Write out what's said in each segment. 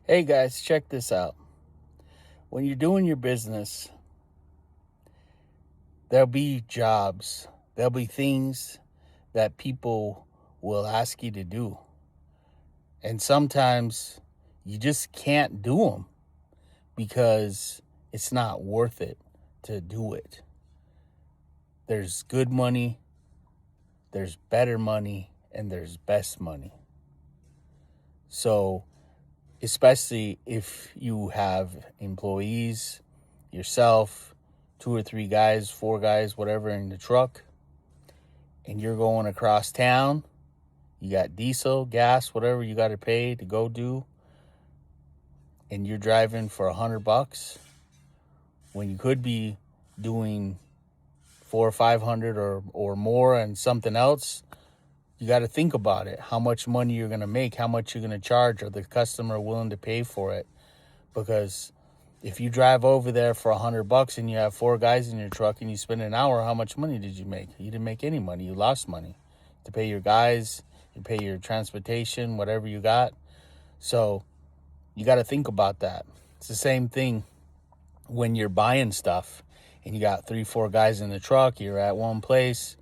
Hey guys, check this out. When you're doing your business, there'll be jobs, there'll be things that people will ask you to do. And sometimes you just can't do them because it's not worth it to do it. There's good money, there's better money, and there's best money. So, especially if you have employees, yourself, 2 or 3 guys, 4 guys, whatever in the truck, and you're going across town, you got diesel, gas, whatever you got to pay to go do, and you're driving for $100 when you could be doing 400 or 500 or more and something else. You got to think about it, how much money you're going to make, how much you're going to charge, or the customer willing to pay for it. Because if you drive over there for $100 and you have 4 guys in your truck and you spend an hour, how much money did you make? You didn't make any money. You lost money to pay your guys, you pay your transportation, whatever you got. So you got to think about that. It's the same thing when you're buying stuff and you got 3-4 guys in the truck, you're at one place.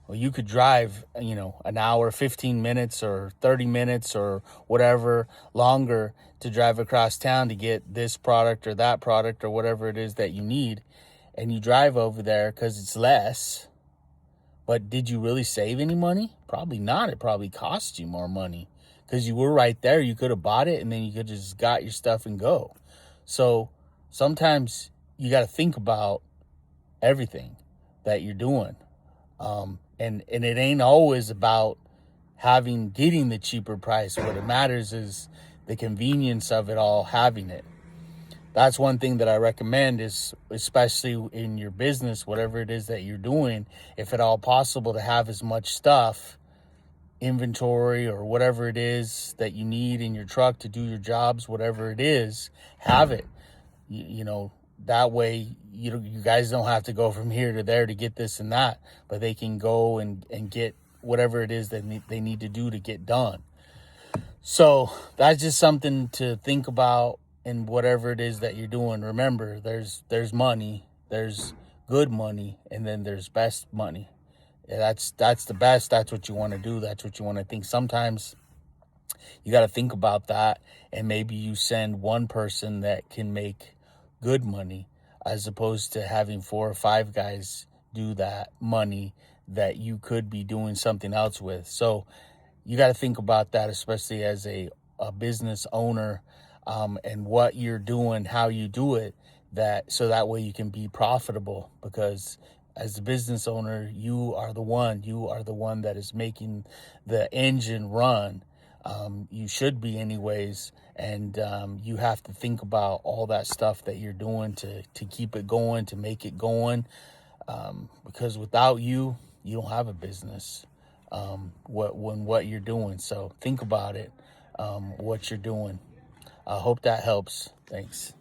Well, you could drive, an hour, 15 minutes or 30 minutes or whatever longer to drive across town to get this product or that product or whatever it is that you need. And you drive over there because it's less. But did you really save any money? Probably not. It probably cost you more money because you were right there. You could have bought it and then you could just got your stuff and go. So sometimes you got to think about everything that you're doing. And it ain't always about getting the cheaper price. What it matters is the convenience of it all, having it. That's one thing that I recommend is, especially in your business, whatever it is that you're doing, if at all possible, to have as much stuff, inventory or whatever it is that you need in your truck to do your jobs, whatever it is, have it. That way you guys don't have to go from here to there to get this and that, but they can go and get whatever it is that they need to do to get done. So that's just something to think about in whatever it is that you're doing. Remember, there's money, there's good money, and then there's best money. That's the best. That's what you want to do. That's what you want to think. Sometimes you got to think about that, and maybe you send one person that can make good money as opposed to having 4 or 5 guys do that money that you could be doing something else with. So you got to think about that, especially as a business owner, and what you're doing, how you do it, so that way you can be profitable. Because as a business owner, you are the one that is making the engine run. You should be anyways, and you have to think about all that stuff that you're doing to keep it going, to make it going, because without you don't have a business, what you're doing. So think about it, what you're doing. I hope that helps. Thanks.